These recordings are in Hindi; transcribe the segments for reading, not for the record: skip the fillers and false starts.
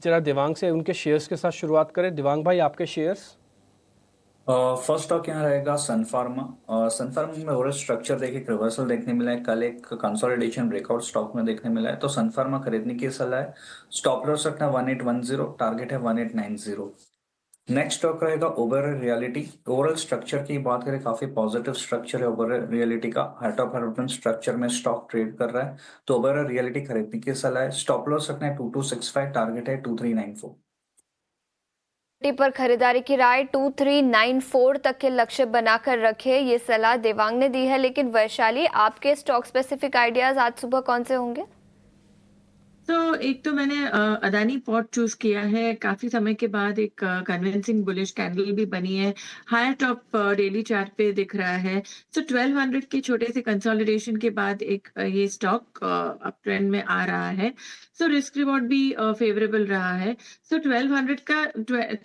जरा दिवांग से उनके शेयर्स के साथ शुरुआत करें। दिवांग भाई, आपके शेयर्स। फर्स्ट स्टॉक यहाँ रहेगा सन फार्मा। सन फार्मा में ओवरऑल स्ट्रक्चर देखिए, एक रिवर्सल देखने मिला है, कल एक कंसोलिडेशन ब्रेकआउट स्टॉक में देखने मिला है, तो सन फार्मा खरीदने की सलाह है। स्टॉप लॉस रखना 1810, टारगेट है 1890। नेक्स्ट स्टॉक रहेगा ओबेरॉय रियलिटी। ओवरऑल स्ट्रक्चर की बात करें, काफी पॉजिटिव स्ट्रक्चर है ओबेरॉय रियलिटी का। हार्ट ऑफ हैरोल्डन स्ट्रक्चर में स्टॉक ट्रेड कर रहा है, तो ओबेरॉय रियलिटी खरीदने की सलाह है। स्टॉप लॉस रखना है 2265, टारगेट है 2394। पर खरीदारी की राय 2394 तक के लक्ष्य बनाकर रखे, ये सलाह देवांग ने दी है। लेकिन वैशाली, आपके स्टॉक स्पेसिफिक आइडियाज आज सुबह कौन से होंगे? तो एक तो मैंने अदानी पोर्ट चूज किया है। काफी समय के बाद एक कन्विंसिंग बुलिश कैंडल भी बनी है। हायर टॉप डेली चार्ट पे दिख रहा है। सो 1200 के छोटे से कंसोलिडेशन के बाद एक ये स्टॉक अप ट्रेंड में आ रहा है। सो रिस्क रिवॉर्ड भी फेवरेबल रहा है। सो 1200 का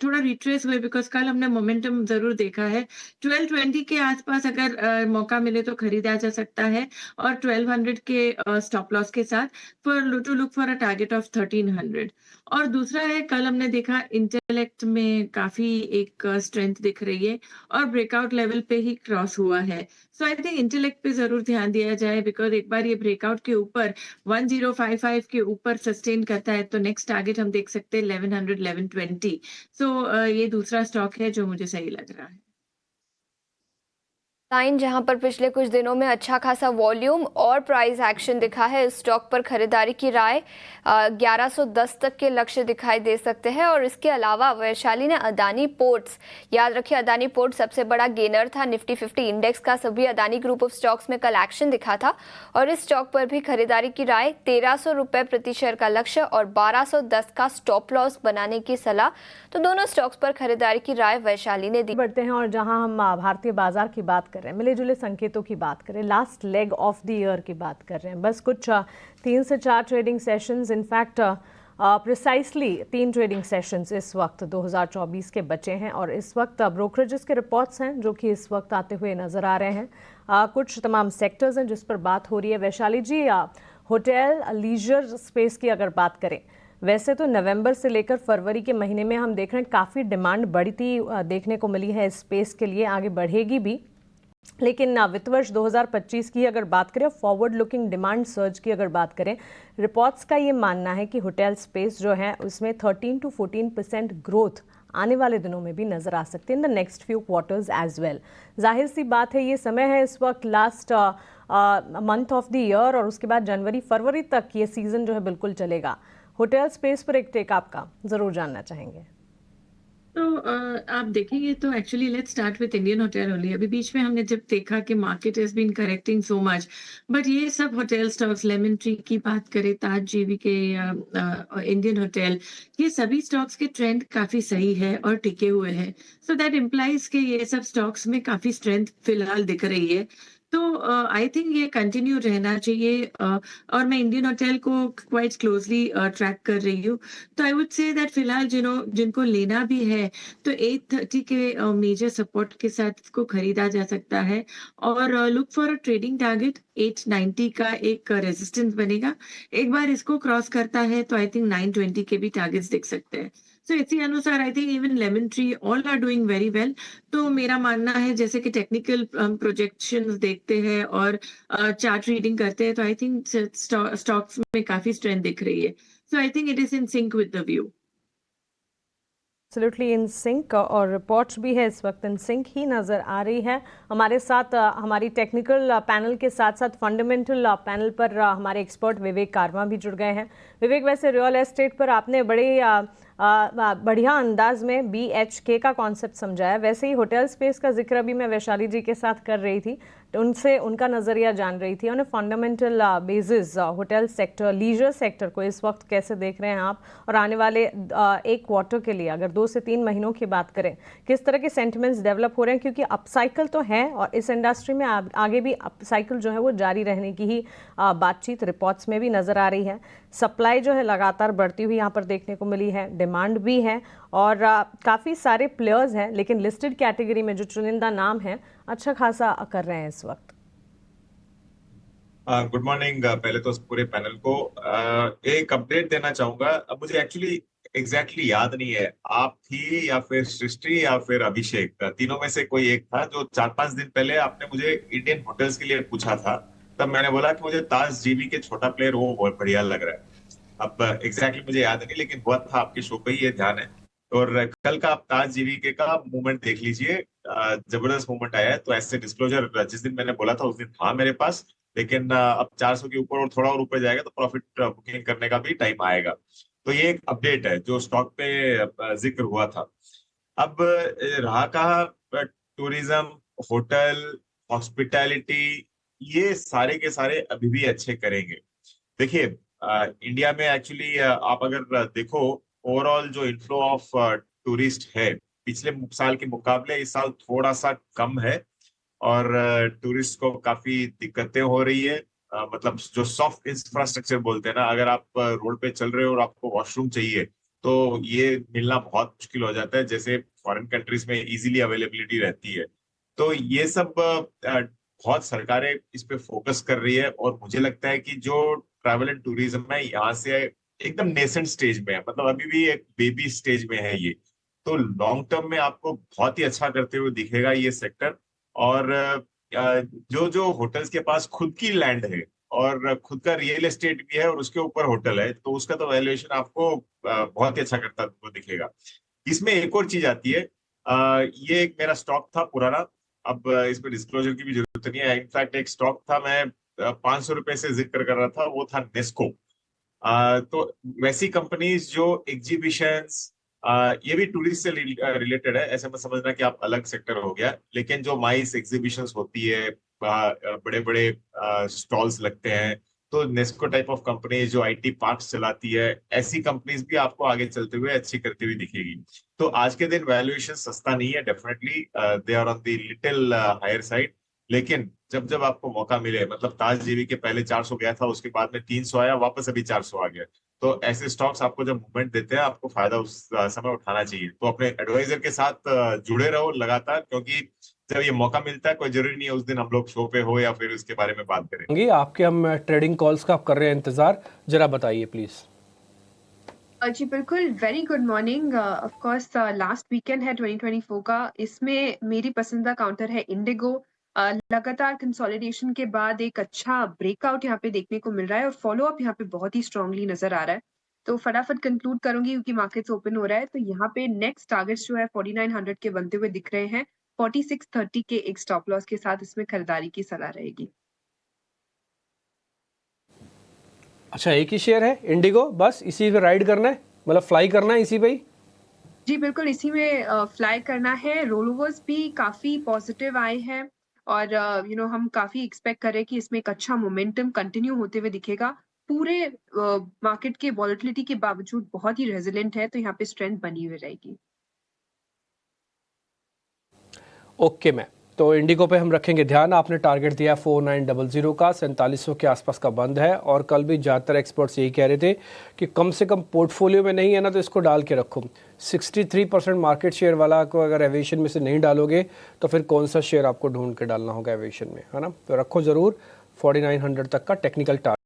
थोड़ा रिट्रेस हुए, बिकॉज कल हमने मोमेंटम जरूर देखा है। 1220 के आसपास अगर मौका मिले तो खरीदा जा सकता है, और 1200 के स्टॉप लॉस के साथ to look for a target of 1300। और दूसरा है, कल हमने देखा इंटेलेक्ट में काफी एक स्ट्रेंथ दिख रही है, और ब्रेकआउट लेवल पे ही क्रॉस हुआ है। सो आई थिंक इंटेलेक्ट पे जरूर ध्यान दिया जाए, बिकॉज एक बार ये ब्रेकआउट के ऊपर 1055 के ऊपर सस्टेन करता है तो नेक्स्ट टारगेट हम देख सकते हैं 1100 1120। सो ये दूसरा स्टॉक है जो मुझे सही लग रहा है। लाइन जहां पर पिछले कुछ दिनों में अच्छा खासा वॉल्यूम और प्राइस एक्शन दिखा है, इस स्टॉक पर खरीदारी की राय 1110 तक के लक्ष्य दिखाई दे सकते हैं। और इसके अलावा वैशाली ने अदानी पोर्ट्स, याद रखिए अदानी पोर्ट सबसे बड़ा गेनर था निफ्टी 50 इंडेक्स का। सभी अदानी ग्रुप ऑफ स्टॉक्स में कल एक्शन दिखा था, और इस स्टॉक पर भी खरीदारी की राय 1300 रुपए प्रति शेयर का लक्ष्य और 1210 का स्टॉप लॉस बनाने की सलाह। तो दोनों स्टॉक्स पर खरीदारी की राय वैशाली ने दी। बढ़ते हैं और जहां हम भारतीय बाजार की बात कर रहे हैं, मिले जुले संकेतों की बात करें, last leg of the year की बात कर रहे हैं, बस कुछ 3 से 4 trading sessions, in fact precisely 3 trading sessions इस वक्त 2024 के बचे हैं। और इस वक्त ब्रोकरेजेस के रिपोर्ट्स हैं जो कि इस वक्त आते हुए नजर आ रहे हैं। कुछ तमाम सेक्टर्स हैं जिस पर बात हो रही है। वैशाली जी, होटल लीजर स्पेस की अगर बात करें, वैसे तो नवंबर से लेकर फरवरी के महीने में हम देख रहे हैं काफ़ी डिमांड बढ़ती देखने को मिली है इस स्पेस के लिए, आगे बढ़ेगी भी। लेकिन वित्त वर्ष 2025 की अगर बात करें, फॉरवर्ड लुकिंग डिमांड सर्ज की अगर बात करें, रिपोर्ट्स का ये मानना है कि होटल स्पेस जो है उसमें 13 to 14% ग्रोथ आने वाले दिनों में भी नजर आ सकती है in the next few quarters as well. जाहिर सी बात है, ये समय है इस वक्त last month of the year, और उसके बाद जनवरी फरवरी तक ये सीजन जो है बिल्कुल चलेगा। होटल स्पेस पर एक टेक आपका जरूर जानना चाहेंगे। तो आप देखेंगे तो actually let's start with Indian hotel only. अभी बीच में हमने जब देखा कि market has been correcting so much, but ये सब होटल स्टॉक्स, लेमन ट्री की बात करें, ताज जीवी के या इंडियन होटल, ये सभी स्टॉक्स के ट्रेंड काफी सही है और टिके हुए हैं। सो दैट इम्प्लाइज के ये सब स्टॉक्स में काफी स्ट्रेंथ फिलहाल दिख रही है। तो आई थिंक ये कंटिन्यू रहना चाहिए, और मैं इंडियन होटल को क्वाइट क्लोजली ट्रैक कर रही हूँ। तो आई वुड से दैट फिलहाल जिनको लेना भी है तो 830 के मेजर सपोर्ट के साथ इसको खरीदा जा सकता है, और look for a trading target 890 का एक रेजिस्टेंस बनेगा। एक बार इसको क्रॉस करता है तो आई थिंक 920 के भी टारगेट्स दिख सकते हैं। सो इसी अनुसार I think even Lemon Tree all are doing very well. तो मेरा मानना है, जैसे कि टेक्निकल प्रोजेक्शंस देखते हैं और चार्ट रीडिंग करते हैं, तो आई थिंक स्टॉक्स में काफी स्ट्रेंथ दिख रही है। So I think it is in sync with the view. Absolutely in sync, और रिपोर्ट्स भी है इस वक्त इन सिंक ही नज़र आ रही है। हमारे साथ हमारी टेक्निकल पैनल के साथ साथ फंडामेंटल पैनल पर हमारे एक्सपर्ट विवेक कार्मा भी जुड़ गए हैं। विवेक, वैसे रियल एस्टेट पर आपने बड़े बढ़िया अंदाज में BHK का कॉन्सेप्ट समझाया, वैसे ही होटल स्पेस का जिक्र भी मैं वैशाली जी के साथ कर रही थी, तो उनसे उनका नज़रिया जान रही थी। उन्हें fundamental basis hotel sector, leisure sector को इस वक्त कैसे देख रहे हैं आप, और आने वाले एक क्वार्टर के लिए अगर 2 से 3 महीनों की बात करें, किस तरह के सेंटिमेंट्स डेवलप हो रहे हैं? क्योंकि अपसाइकिल तो है और इस इंडस्ट्री में आगे भी अपसाइकिल जो है वो जारी रहने की ही बातचीत रिपोर्ट्स में भी नज़र आ रही है। सप्लाई जो है लगातार बढ़ती हुई यहाँ पर देखने को मिली है, डिमांड भी है, और काफ़ी सारे प्लेयर्स हैं, लेकिन लिस्टेड कैटेगरी में जो चुनिंदा नाम है अच्छा खासा कर रहे हैं इस वक्त। Good morning. पहले तो पूरे पैनल को एक अपडेट देना चाहूंगा। अब मुझे एक्चुअली एग्जैक्टली याद नहीं है, आप थी या फिर सृष्टि या फिर अभिषेक, तीनों में से कोई एक था जो 4-5 दिन पहले आपने मुझे इंडियन होटल्स के लिए पूछा था। तब मैंने बोला कि मुझे ताज जीबी के छोटा प्लेयर वो बहुत बढ़िया लग रहा है। अब एग्जैक्टली मुझे याद नहीं, लेकिन हुआ था आपके शो पे ही, ये ध्यान है। और कल का आप ताज जीवीके का मूवमेंट देख लीजिए, जबरदस्त मूवमेंट आया है। तो ऐसे डिस्क्लोजर जिस दिन मैंने बोला था उस दिन था मेरे पास, लेकिन अब 400 के ऊपर और थोड़ा और ऊपर जाएगा तो प्रॉफिट बुकिंग करने का भी टाइम आएगा। तो ये एक अपडेट है जो स्टॉक पे जिक्र हुआ था। अब रहा कहा, टूरिज्म, होटल, हॉस्पिटैलिटी, ये सारे के सारे अभी भी अच्छे करेंगे। देखिए, इंडिया में एक्चुअली आप अगर देखो, ओवरऑल जो इनफ्लो ऑफ टूरिस्ट है पिछले साल के मुकाबले इस साल थोड़ा सा कम है। और टूरिस्ट को काफी दिक्कतें हो रही है। मतलब जो सॉफ्ट इंफ्रास्ट्रक्चर बोलते हैं ना, अगर आप रोड पे चल रहे हो और आपको वॉशरूम चाहिए तो ये मिलना बहुत मुश्किल हो जाता है, जैसे फॉरेन कंट्रीज में इजीली अवेलेबिलिटी रहती है। तो ये सब बहुत सरकारें इस पे फोकस कर रही है। और मुझे लगता है कि जो ट्रैवल एंड टूरिज्म है यहाँ से एकदम नेसेंट स्टेज में है, मतलब अभी भी एक बेबी स्टेज में है ये। तो लॉन्ग टर्म में आपको बहुत ही अच्छा करते हुए दिखेगा ये सेक्टर। और जो जो होटल्स के पास खुद की लैंड है और खुद का रियल एस्टेट भी है और उसके ऊपर होटल है, तो उसका तो वैल्यूएशन आपको बहुत ही अच्छा करता हुआ दिखेगा। इसमें एक और चीज आती है, ये एक मेरा स्टॉक था पुराना, अब इसमें डिस्क्लोजर की भी जरूरत नहीं है। इनफैक्ट एक स्टॉक था, मैं 500 रुपए से जिक्र कर रहा था, वो था नेस्को। तो वैसी कंपनीज जो एग्जीबिशंस, ये भी टूरिस्ट से रिलेटेड है, ऐसे मत समझना कि आप अलग सेक्टर हो गया, लेकिन जो माइस एग्जीबिशंस होती है, बड़े बड़े स्टॉल्स लगते हैं, तो नेस्को टाइप ऑफ कंपनी जो आईटी पार्क्स चलाती है, ऐसी कंपनीज भी आपको आगे चलते हुए अच्छी करती हुई दिखेगी। तो आज के दिन वैल्यूएशन सस्ता नहीं है, definitely they are on the little higher side. लेकिन जब जब आपको मौका मिले, मतलब ताज जीवी के पहले 400 गया था, उसके बाद में 300 आया, वापस अभी 400 आ गया, तो ऐसे स्टॉक्स आपको जब मूवमेंट देते हैं आपको फायदा उस समय उठाना चाहिए। तो अपने एडवाइजर के साथ जुड़े रहो लगातार, क्योंकि जब ये मौका मिलता है, कोई जरूरी नहीं है उस दिन हम लोग शो पे हो या फिर उसके बारे में बात करें। आपके हम ट्रेडिंग कॉल्स का आप कर रहे हैं इंतजार, जरा बताइए प्लीज। जी बिल्कुल, very good morning. Of course last weekend है 2024 का, इसमें मेरी पसंदीदा काउंटर है इंडिगो। लगातार कंसोलिडेशन के बाद एक अच्छा ब्रेकआउट यहाँ पे देखने को मिल रहा है और फॉलो अप यहाँ पे बहुत ही स्ट्रांगली नजर आ रहा है। तो फटाफट कंक्लूड करूंगी क्योंकि मार्केट्स ओपन हो रहा है। तो यहाँ पे नेक्स्ट टारगेट्स जो है 4900 के बनते हुए दिख रहे हैं। 4630 के एक स्टॉप लॉस के साथ इसमें खरीदारी की सलाह रहेगी। अच्छा, एक ही शेयर है इंडिगो, बस इसी पे राइड करना है, मतलब फ्लाई करना है इसी पे ही? जी बिल्कुल, इसी में फ्लाई करना है। रोलओवर्स भी काफी पॉजिटिव आए हैं और हम काफी एक्सपेक्ट कर रहे हैं कि इसमें एक अच्छा मोमेंटम कंटिन्यू होते हुए दिखेगा। पूरे मार्केट के वॉलेटिलिटी के बावजूद बहुत ही रेजिलेंट है, तो यहाँ पे स्ट्रेंथ बनी हुई रहेगी। ओके मैम, तो इंडिगो पे हम रखेंगे ध्यान। आपने टारगेट दिया 4900 का, 4700 के आसपास का बंद है। और कल भी ज़्यादातर एक्सपर्ट्स यही कह रहे थे कि कम से कम पोर्टफोलियो में नहीं है ना तो इसको डाल के रखो। 63% मार्केट शेयर वाला को अगर एविएशन में से नहीं डालोगे तो फिर कौन सा शेयर आपको ढूंढ के डालना होगा एविएशन में, है ना। तो रखो ज़रूर 4900 तक का टेक्निकल टारगेट।